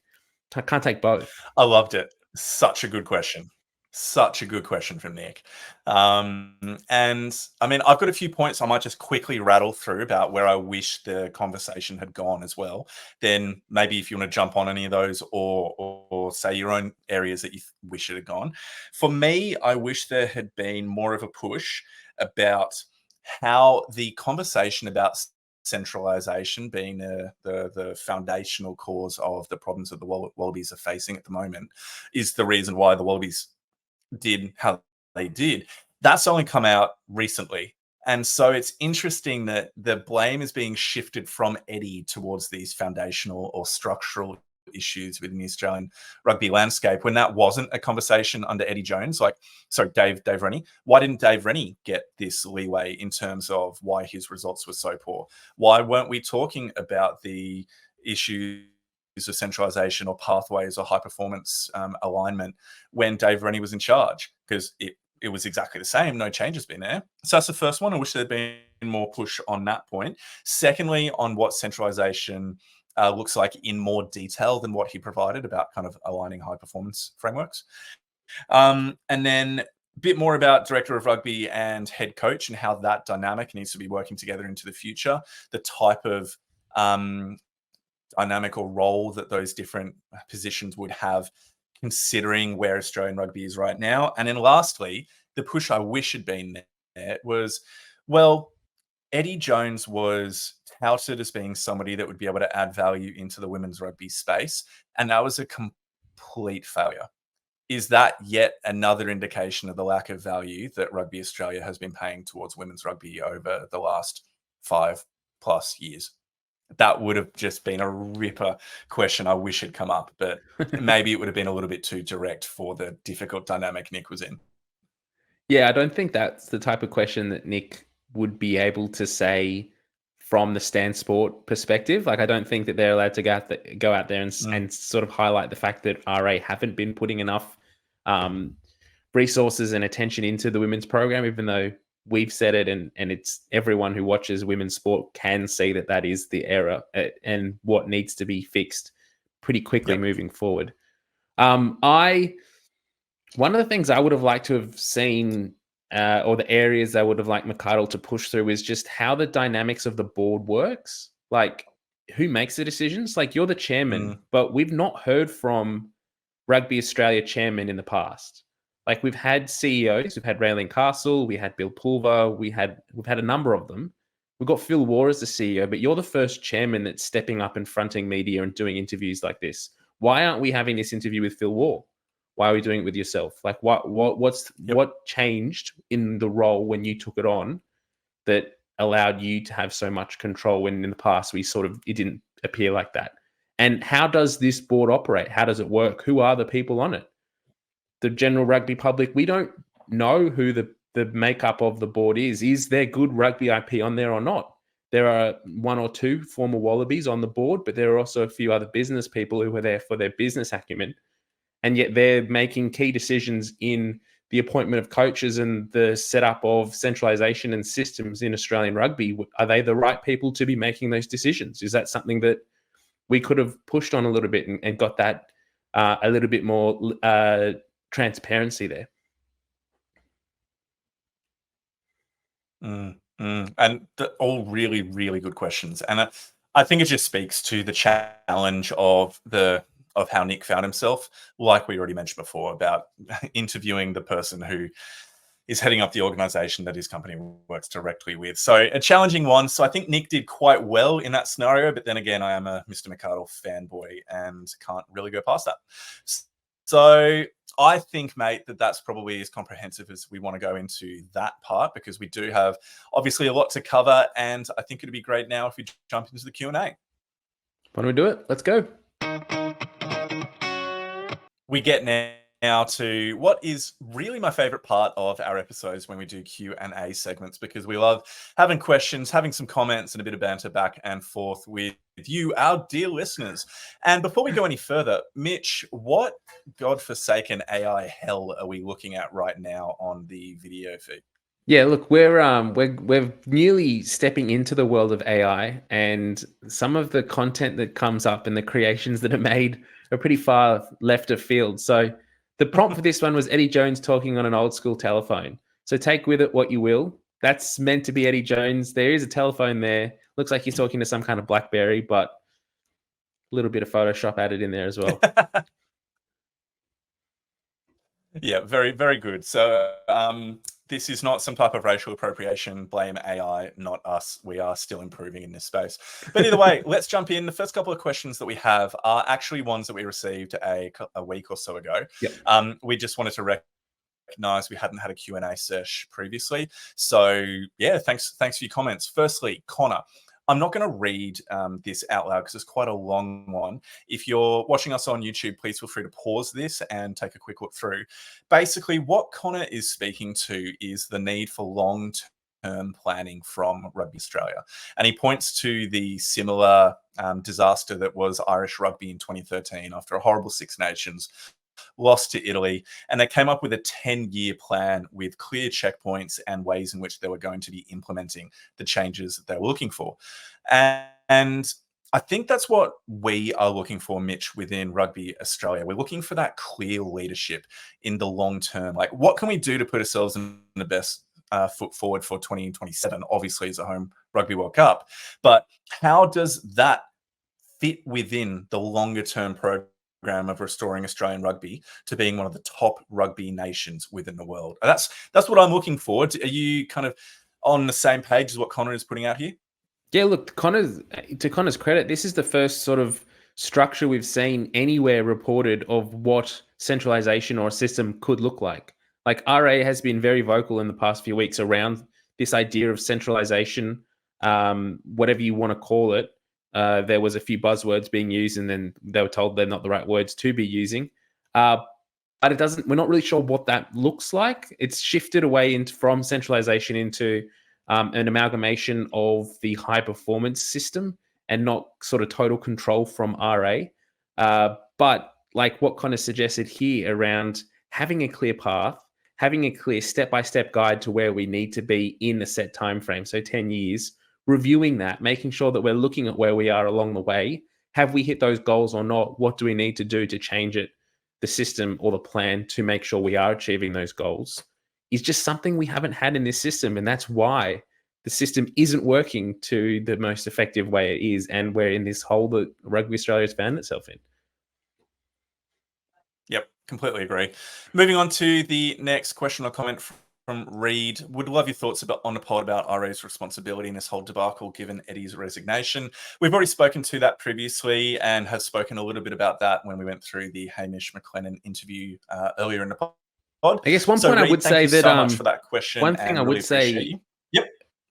both. I loved it. Such a good question. Such a good question from Nick. And I mean, I've got a few points I might just quickly rattle through about where I wish the conversation had gone as well. Then maybe if you want to jump on any of those, or say your own areas that you wish it had gone. For me, I wish there had been more of a push about how the conversation about centralisation being the foundational cause of the problems that the Wallabies are facing at the moment is the reason why the Wallabies did how they did. That's only come out recently. And so it's interesting that the blame is being shifted from Eddie towards these foundational or structural issues within the Australian rugby landscape, when that wasn't a conversation under Eddie Jones. Dave Rennie. Why didn't Dave Rennie get this leeway in terms of why his results were so poor? Why weren't we talking about the issues of centralisation or pathways or high performance alignment when Dave Rennie was in charge? Because it was exactly the same. No change has been there. So that's the first one. I wish there'd been more push on that point. Secondly, on what centralisation looks like in more detail than what he provided about kind of aligning high performance frameworks. And then a bit more about director of rugby and head coach and how that dynamic needs to be working together into the future, the type of dynamic or role that those different positions would have, considering where Australian rugby is right now. And then lastly, the push I wish had been there was, well, Eddie Jones was touted as being somebody that would be able to add value into the women's rugby space, and that was a complete failure. Is that yet another indication of the lack of value that Rugby Australia has been paying towards women's rugby over the last 5+ years? That would have just been a ripper question I wish had come up, but maybe it would have been a little bit too direct for the difficult dynamic Nick was in. Yeah, I don't think that's the type of question that Nick would be able to say from the Stan Sport perspective. Like, I don't think that they're allowed to go out there and sort of highlight the fact that RA haven't been putting enough resources and attention into the women's program, even though we've said it, and it's everyone who watches women's sport can see that that is the error and what needs to be fixed pretty quickly moving forward. One of the things I would have liked to have seen, or the areas I would have liked McArdle to push through, is just how the dynamics of the board works. Like, who makes the decisions? Like, you're the chairman, but we've not heard from Rugby Australia chairman in the past. Like, we've had CEOs, we've had Raylene Castle, we had Bill Pulver, we've had a number of them. We've got Phil Waugh as the CEO, but you're the first chairman that's stepping up and fronting media and doing interviews like this. Why aren't we having this interview with Phil Waugh? Why are we doing it with yourself? Like, what changed in the role when you took it on that allowed you to have so much control when in the past it didn't appear like that? And how does this board operate? How does it work? Who are the people on it? The general rugby public, we don't know who the makeup of the board is. Is there good rugby IP on there or not? There are one or two former Wallabies on the board, but there are also a few other business people who are there for their business acumen. And yet they're making key decisions in the appointment of coaches and the setup of centralisation and systems in Australian rugby. Are they the right people to be making those decisions? Is that something that we could have pushed on a little bit and got that a little bit more transparency there? And all really, really good questions. And I think it just speaks to the challenge of how Nick found himself, like we already mentioned before, about interviewing the person who is heading up the organization that his company works directly with. So a challenging one. So I think Nick did quite well in that scenario. But then again, I am a Mr. McArdle fanboy and can't really go past that. So I think, mate, that's probably as comprehensive as we want to go into that part, because we do have obviously a lot to cover. And I think it'd be great now if we jump into the Q&A. Why don't we do it? Let's go. We get now to what is really my favorite part of our episodes when we do Q&A segments, because we love having questions, having some comments and a bit of banter back and forth with you, our dear listeners. And before we go any further, Mitch, what godforsaken AI hell are we looking at right now on the video feed? Yeah, look, we're nearly stepping into the world of AI, and some of the content that comes up and the creations that are made are pretty far left of field. So the prompt for this one was Eddie Jones talking on an old school telephone. So take with it what you will. That's meant to be Eddie Jones. There is a telephone there. Looks like he's talking to some kind of BlackBerry, but a little bit of Photoshop added in there as well. Yeah, very, very good. So this is not some type of racial appropriation. Blame AI, not us. We are still improving in this space. But either way, let's jump in. The first couple of questions that we have are actually ones that we received a week or so ago. Yep. We just wanted to recognize we hadn't had a Q&A sesh previously. So yeah, thanks for your comments. Firstly, Connor, I'm not going to read this out loud because it's quite a long one. If you're watching us on YouTube, please feel free to pause this and take a quick look through. Basically, what Connor is speaking to is the need for long-term planning from Rugby Australia. And he points to the similar disaster that was Irish rugby in 2013 after a horrible Six Nations lost to Italy, and they came up with a 10-year plan with clear checkpoints and ways in which they were going to be implementing the changes that they were looking for. And I think that's what we are looking for, Mitch, within Rugby Australia. We're looking for that clear leadership in the long term. Like, what can we do to put ourselves in the best foot forward for 2027? Obviously, as a home Rugby World Cup. But how does that fit within the longer term program of restoring Australian rugby to being one of the top rugby nations within the world? That's what I'm looking for. Are you kind of on the same page as what Connor is putting out here? Yeah, look, to Connor's credit, this is the first sort of structure we've seen anywhere reported of what centralization or a system could look like. Like, RA has been very vocal in the past few weeks around this idea of centralization, whatever you want to call it. There was a few buzzwords being used, and then they were told they're not the right words to be using. but we're not really sure what that looks like. It's shifted away from centralization into an amalgamation of the high performance system and not sort of total control from RA. But like what kind of suggested here around having a clear path, having a clear step-by-step guide to where we need to be in a set time frame, so 10 years, reviewing that, making sure that we're looking at where we are along the way. Have we hit those goals or not? What do we need to do to change it, the system or the plan, to make sure we are achieving those goals? Is just something we haven't had in this system, and that's why the system isn't working to the most effective way it is, and we're in this hole that Rugby Australia has found itself in. Yep, completely agree. Moving on to the next question or comment from Reed. Would love your thoughts on the poll about RA's responsibility in this whole debacle given Eddie's resignation. We've already spoken to that previously and have spoken a little bit about that when we went through the Hamish McLennan interview earlier in the pod. I guess one point I would say that so much for that question. One thing I would say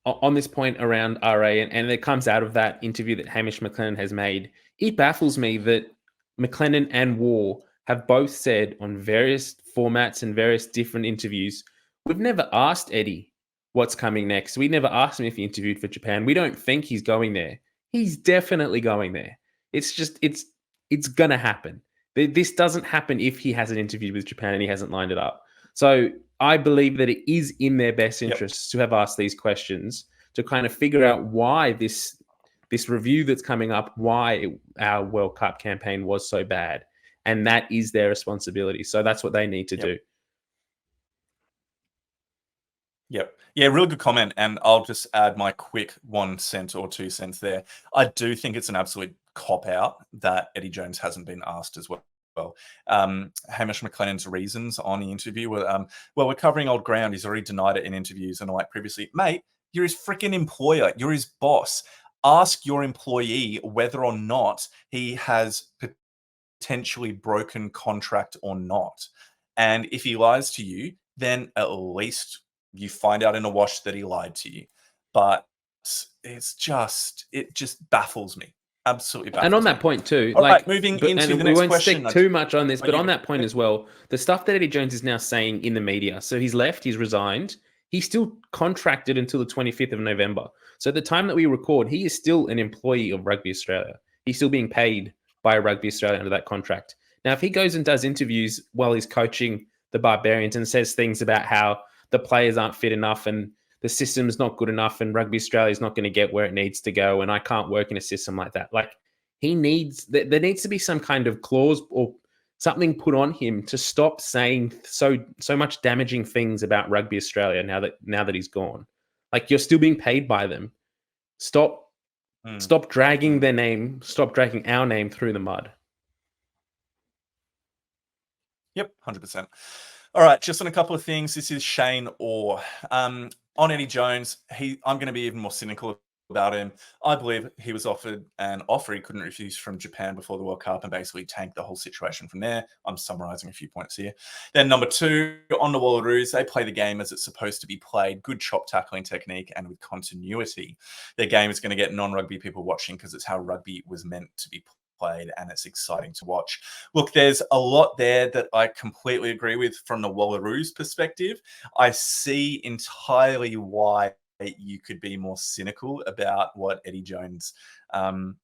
on this point around RA, and it comes out of that interview that Hamish McLennan has made, it baffles me that McLennan and War have both said on various formats and various different interviews, we've never asked Eddie what's coming next. We never asked him if he interviewed for Japan. We don't think he's going there. He's definitely going there. It's just, it's going to happen. This doesn't happen if he hasn't interviewed with Japan and he hasn't lined it up. So I believe that it is in their best interests to have asked these questions to kind of figure out why this review that's coming up, why our World Cup campaign was so bad. And that is their responsibility. So that's what they need to do. Yep. Yeah, really good comment. And I'll just add my quick 1 cent or 2 cents there. I do think it's an absolute cop-out that Eddie Jones hasn't been asked as well. Hamish McLennan's reasons on the interview were, well, we're covering old ground. He's already denied it in interviews. And like previously, mate, you're his freaking employer. You're his boss. Ask your employee whether or not he has potentially broken contract or not. And if he lies to you, then at least you find out in a wash that he lied to you. But it just baffles me. Absolutely baffles And on me. that point too, All right, moving into the next we won't question. stick too much on this, but on that point as well, the stuff that Eddie Jones is now saying in the media, so he's left, he's resigned, he's still contracted until the 25th of November. So at the time that we record, he is still an employee of Rugby Australia. He's still being paid by Rugby Australia under that contract. Now, if he goes and does interviews while he's coaching the Barbarians and says things about how the players aren't fit enough and the system's not good enough and Rugby Australia is not going to get where it needs to go and I can't work in a system like that, like there needs to be some kind of clause or something put on him to stop saying so much damaging things about Rugby Australia now that he's gone. Like, you're still being paid by them. Stop dragging their name. Stop dragging our name through the mud. Yep, 100%. All right, just on a couple of things. This is Shane Orr. On Eddie Jones, I'm going to be even more cynical about him. I believe he was offered an offer he couldn't refuse from Japan before the World Cup and basically tanked the whole situation from there. I'm summarizing a few points here. Then number 2, on the Wallaroos, they play the game as it's supposed to be played. Good chop tackling technique and with continuity. Their game is going to get non-rugby people watching because it's how rugby was meant to be played, and it's exciting to watch. Look, there's a lot there that I completely agree with from the Wallaroos perspective. I see entirely why you could be more cynical about what Eddie Jones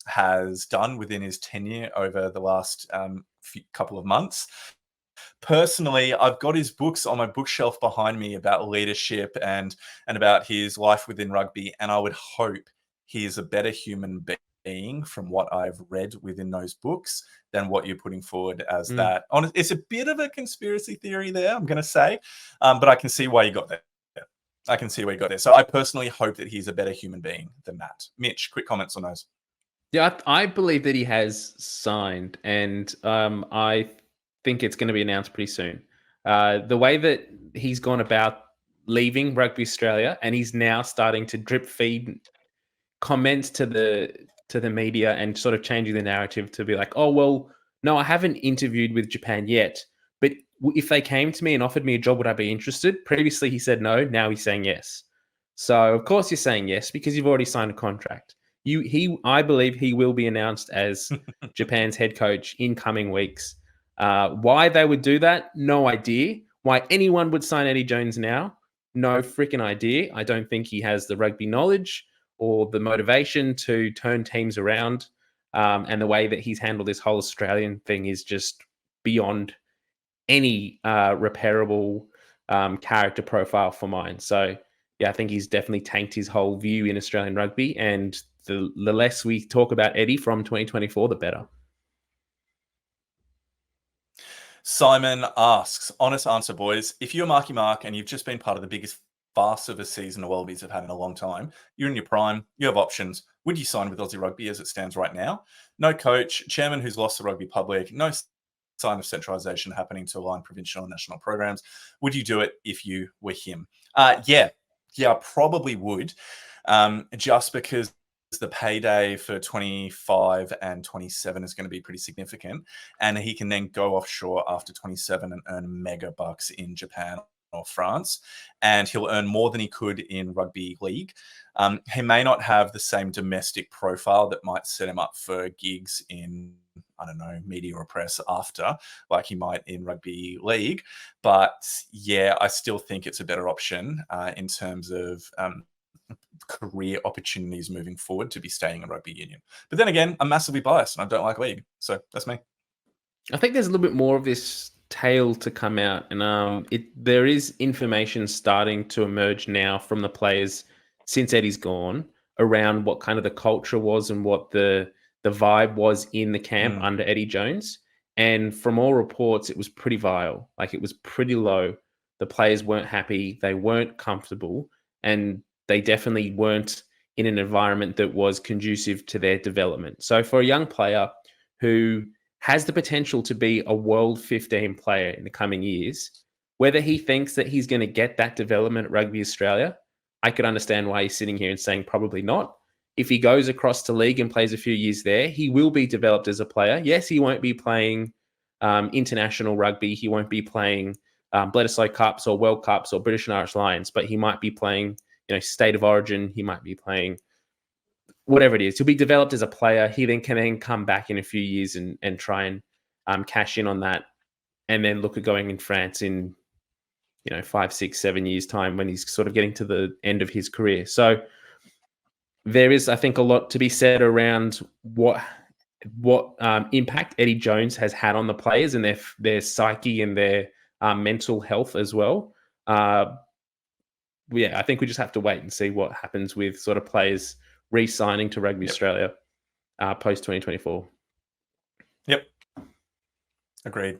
has done within his tenure over the last couple of months. Personally, I've got his books on my bookshelf behind me about leadership and about his life within rugby, and I would hope he is a better human being from what I've read within those books than what you're putting forward as that. It's a bit of a conspiracy theory there, I'm going to say, but I can see why you got there. So I personally hope that he's a better human being than that. Mitch, quick comments on those. Yeah, I believe that he has signed, and I think it's going to be announced pretty soon. The way that he's gone about leaving Rugby Australia, and he's now starting to drip feed comments to the media and sort of changing the narrative to be like, oh, well, no, I haven't interviewed with Japan yet, but if they came to me and offered me a job, would I be interested? Previously, he said no. Now he's saying yes. So, of course, you're saying yes because you've already signed a contract. I believe he will be announced as Japan's head coach in coming weeks. Why they would do that, no idea. Why anyone would sign Eddie Jones now, no freaking idea. I don't think he has the rugby knowledge or the motivation to turn teams around. And the way that he's handled this whole Australian thing is just beyond any repairable character profile for mine. So, yeah, I think he's definitely tanked his whole view in Australian rugby. And the less we talk about Eddie from 2024, the better. Simon asks, honest answer, boys. If you're Marky Mark and you've just been part of the biggest farce of a season the Wallabies have had in a long time, you're in your prime, you have options. Would you sign with Aussie Rugby as it stands right now? No coach, chairman who's lost the rugby public, no sign of centralisation happening to align provincial and national programs. Would you do it if you were him? Yeah, I probably would, just because the payday for 25 and 27 is going to be pretty significant, and he can then go offshore after 27 and earn mega bucks in Japan or France, and he'll earn more than he could in rugby league. He may not have the same domestic profile that might set him up for gigs in, I don't know, media or press after, like he might in rugby league. But yeah, I still think it's a better option in terms of career opportunities moving forward to be staying in rugby union. But then again, I'm massively biased and I don't like league. So that's me. I think there's a little bit more of this tale to come out, and there is information starting to emerge now from the players since Eddie's gone around what kind of the culture was and what the vibe was in the camp under Eddie Jones. And from all reports, it was pretty vile. Like, it was pretty low. The players weren't happy. They weren't comfortable, and they definitely weren't in an environment that was conducive to their development. So for a young player who has the potential to be a world 15 player in the coming years, whether he thinks that he's going to get that development at Rugby Australia, I could understand why he's sitting here and saying probably not. If he goes across to league and plays a few years there, he will be developed as a player. Yes, he won't be playing international rugby. He won't be playing Bledisloe Cups or World Cups or British and Irish Lions, but he might be playing, State of Origin. He might be playing whatever it is. He'll be developed as a player. He then can come back in a few years and try and cash in on that, and then look at going in France in 5, 6, 7 years time when he's sort of getting to the end of his career. So there is, I think, a lot to be said around what impact Eddie Jones has had on the players and their psyche and their mental health as well. I think we just have to wait and see what happens with sort of players re-signing to Rugby Australia post 2024. Yep. Agreed.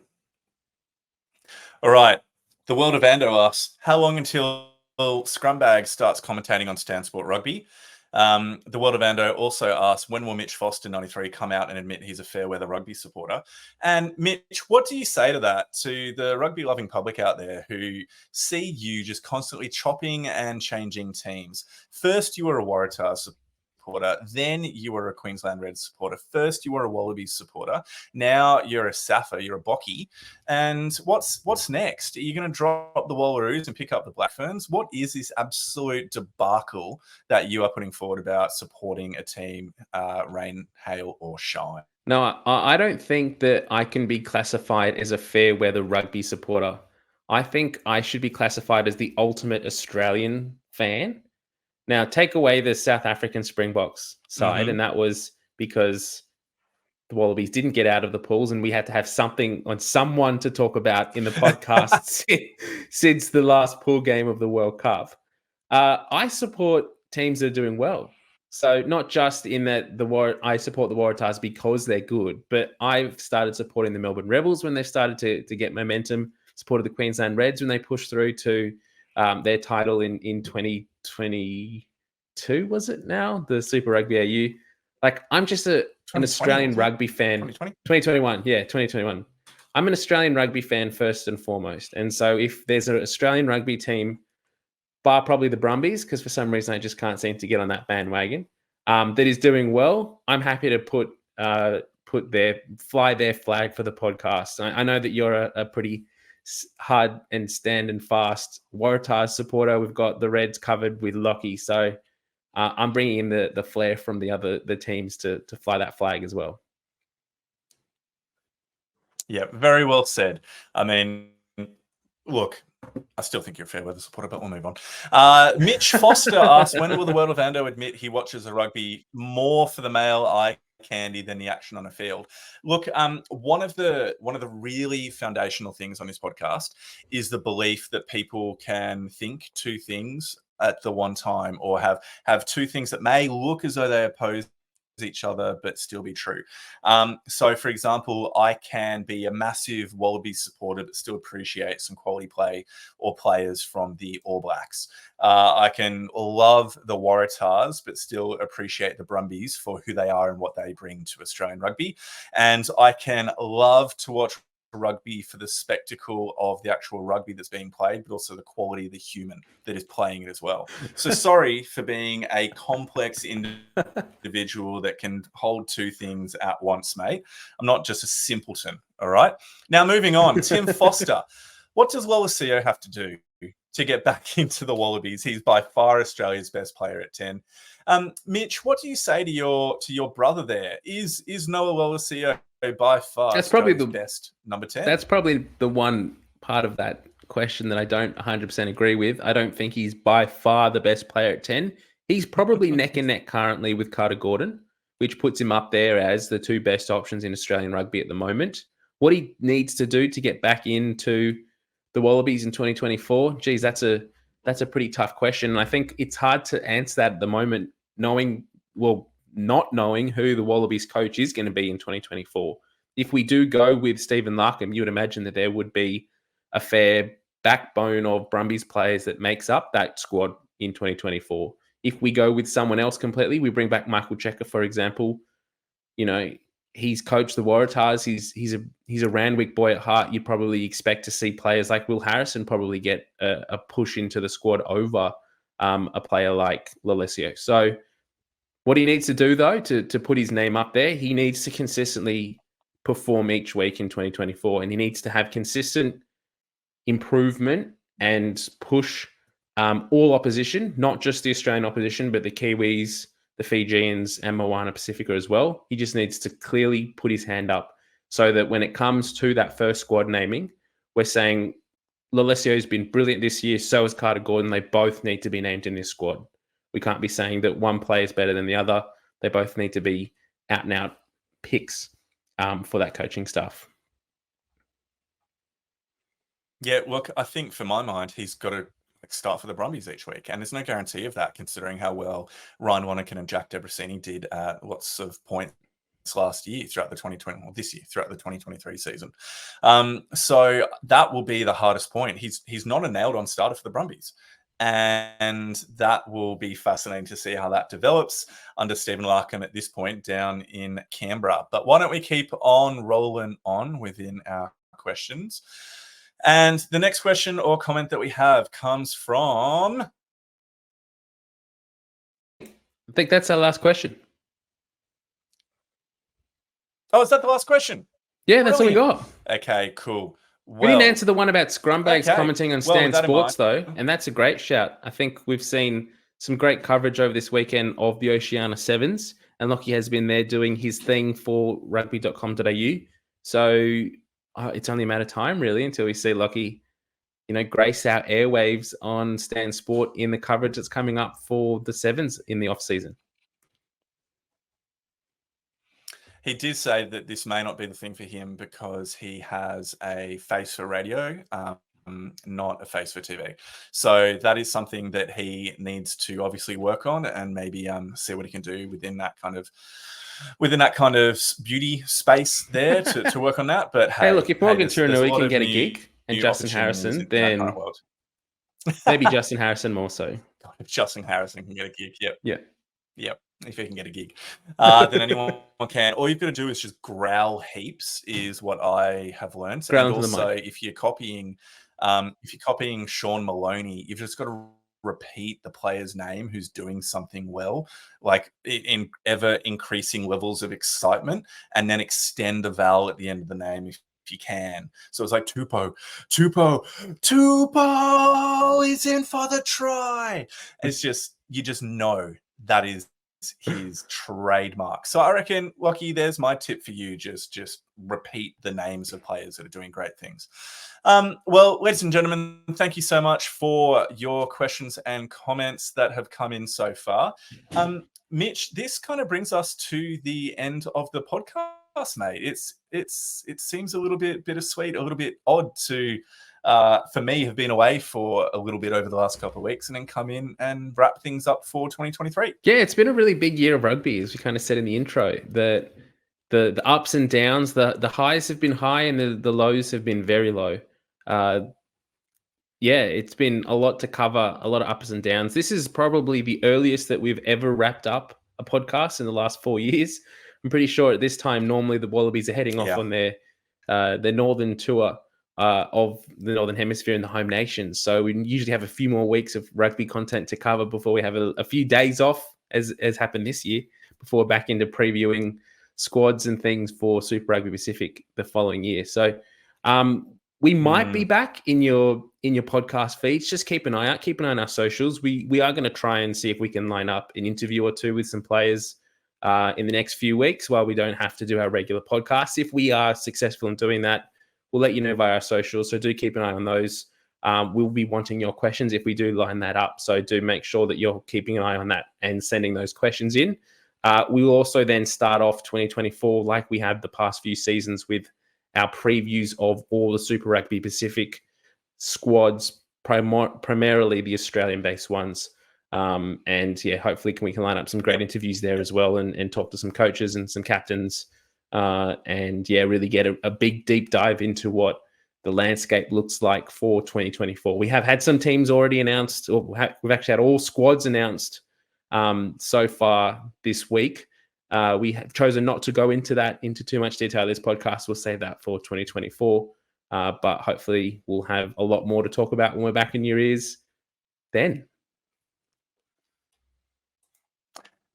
All right. The World of Ando asks, how long until Scrumbag starts commentating on Stan Sport Rugby? The World of Ando also asks, when will Mitch Foster 93 come out and admit he's a fair weather rugby supporter? And Mitch, what do you say to that, to the rugby loving public out there who see you just constantly chopping and changing teams? First, you were a Waratahs supporter, then you were a Queensland Reds supporter. First, you were a Wallabies supporter. Now you're a Safa, you're a Bocky. And what's next? Are you going to drop the Wallaroos and pick up the Black Ferns? What is this absolute debacle that you are putting forward about supporting a team, rain, hail, or shine? No, I don't think that I can be classified as a fair weather rugby supporter. I think I should be classified as the ultimate Australian fan. Now, take away the South African Springboks side, and that was because the Wallabies didn't get out of the pools, and we had to have someone to talk about in the podcast since the last pool game of the World Cup. I support teams that are doing well. So not just in that I support the Waratahs because they're good, but I've started supporting the Melbourne Rebels when they started to get momentum, supported the Queensland Reds when they pushed through to their title in 2022, was it now? The Super Rugby AU. Like, I'm just an Australian rugby fan. 2021. Yeah, 2021. I'm an Australian rugby fan first and foremost. And so if there's an Australian rugby team, bar probably the Brumbies, because for some reason I just can't seem to get on that bandwagon, that is doing well, I'm happy to fly their flag for the podcast. I know that you're a pretty hard and stand and fast Waratahs supporter. We've got the Reds covered with Lockie, so I'm bringing in the flair from the teams to fly that flag as well. Yeah, very well said. I mean, look, I still think you're a fair weather supporter, but we'll move on. Mitch Foster asks, when will the world of Ando admit he watches the rugby more for the male eye candy than the action on a field? Look, one of the really foundational things on this podcast is the belief that people can think two things at the one time, or have two things that may look as though they oppose each other but still be true. So for example, I can be a massive Wallabies supporter but still appreciate some quality play or players from the All Blacks. I can love the Waratahs but still appreciate the Brumbies for who they are and what they bring to Australian rugby. And I can love to watch rugby for the spectacle of the actual rugby that's being played, but also the quality of the human that is playing it as well. So sorry for being a complex individual that can hold two things at once, mate. I'm not just a simpleton, all right? Now, moving on. Tim Foster. What does Lolosio have to do to get back into the Wallabies? He's by far Australia's best player at 10. Mitch, what do you say to your brother there? Is Noah Lolosio by far that's probably Australia's best number 10? That's probably the one part of that question that I don't 100% agree with. I don't think he's by far the best player at 10. He's probably neck and neck currently with Carter Gordon, which puts him up there as the two best options in Australian rugby at the moment. What he needs to do to get back into the Wallabies in 2024, geez, that's a pretty tough question. And I think it's hard to answer that at the moment, not knowing who the Wallabies coach is going to be in 2024. If we do go with Stephen Larkham, you would imagine that there would be a fair backbone of Brumbies players that makes up that squad in 2024. If we go with someone else completely, we bring back Michael Checker, for example. You know, he's coached the Waratahs. He's a Randwick boy at heart. You'd probably expect to see players like Will Harrison probably get a push into the squad over a player like Lolosio. So what he needs to do, though, to put his name up there, he needs to consistently perform each week in 2024, and he needs to have consistent improvement and push all opposition, not just the Australian opposition, but the Kiwis, the Fijians, and Moana Pacifica as well. He just needs to clearly put his hand up so that when it comes to that first squad naming, we're saying Lolosio's been brilliant this year, so has Carter Gordon. They both need to be named in this squad. We can't be saying that one player is better than the other. They both need to be out-and-out picks for that coaching staff. Yeah, look, I think for my mind, he's got to start for the Brumbies each week, and there's no guarantee of that considering how well Ryan Wannikin and Jack Debrasini did at lots of points last year throughout the 2023 season. So that will be the hardest point. He's not a nailed-on starter for the Brumbies. And that will be fascinating to see how that develops under Stephen Larkham at this point down in Canberra. But why don't we keep on rolling on within our questions? And the next question or comment that we have comes from... I think that's our last question. Oh, is that the last question? Yeah, that's all we got. Okay, cool. Well, we didn't answer the one about Scrumbags commenting on Stan Sports, though, and that's a great shout. I think we've seen some great coverage over this weekend of the Oceania Sevens, and Lockie has been there doing his thing for rugby.com.au. So it's only a matter of time, really, until we see Lockie, grace our airwaves on Stan Sport in the coverage that's coming up for the Sevens in the off-season. He did say that this may not be the thing for him because he has a face for radio, not a face for TV. So that is something that he needs to obviously work on and maybe see what he can do within that kind of beauty space there to work on that. But hey, look, if Morgan Turinui can get a gig and Justin Harrison, then kind of maybe Justin Harrison more so. If Justin Harrison can get a gig, yep. If he can get a gig, then anyone can. All you've got to do is just growl heaps, is what I have learned. Growl and also, if you're copying Sean Maloney, you've just got to repeat the player's name who's doing something well, like in ever increasing levels of excitement, and then extend the vowel at the end of the name if you can. So it's like Tupou is in for the try. It's just, you just know that is is his trademark. So I reckon, Lockie, there's my tip for you. Just repeat the names of players that are doing great things. Well, ladies and gentlemen, thank you so much for your questions and comments that have come in so far. Mitch, this kind of brings us to the end of the podcast, mate. It seems a little bit bittersweet, a little bit odd to for me have been away for a little bit over the last couple of weeks and then come in and wrap things up for 2023. Yeah, it's been a really big year of rugby, as we kind of said in the intro. The ups and downs, the highs have been high and the lows have been very low. Yeah, it's been a lot to cover, a lot of ups and downs. This is probably the earliest that we've ever wrapped up a podcast in the last 4 years. I'm pretty sure at this time, normally the Wallabies are heading off on their northern tour of the Northern Hemisphere and the home nations. So we usually have a few more weeks of rugby content to cover before we have a few days off, as happened this year, before we're back into previewing squads and things for Super Rugby Pacific the following year. So we might be back in your podcast feeds. Just keep an eye out. Keep an eye on our socials. We are going to try and see if we can line up an interview or two with some players in the next few weeks while we don't have to do our regular podcasts. If we are successful in doing that, we'll let you know via our socials. So do keep an eye on those. We'll be wanting your questions if we do line that up. So do make sure that you're keeping an eye on that and sending those questions in. We will also then start off 2024 like we have the past few seasons with our previews of all the Super Rugby Pacific squads, primarily the Australian-based ones. And yeah, hopefully we can line up some great interviews there as well and talk to some coaches and some captains. And yeah, really get a big deep dive into what the landscape looks like for 2024. We have had some teams already announced, or we've actually had all squads announced so far this week. We have chosen not to go into too much detail. This podcast will save that for 2024. But hopefully we'll have a lot more to talk about when we're back in your ears then.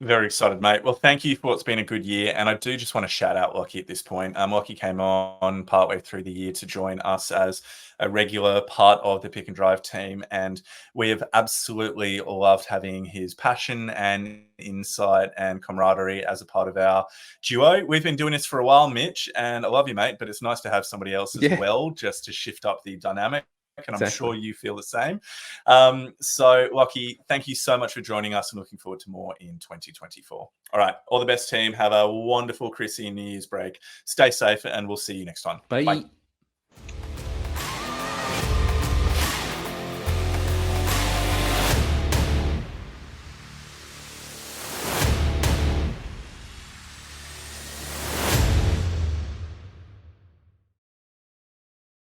Very excited, mate. Well, thank you for what's been a good year. And I do just want to shout out Lockie at this point. Lockie came on partway through the year to join us as a regular part of the Pick and Drive team. And we have absolutely loved having his passion and insight and camaraderie as a part of our duo. We've been doing this for a while, Mitch, and I love you, mate, but it's nice to have somebody else as well, just to shift up the dynamic. And I'm sure you feel the same. So, Lockie, thank you so much for joining us and looking forward to more in 2024. All right. All the best, team. Have a wonderful Chrissy New Year's break. Stay safe, and we'll see you next time. Bye.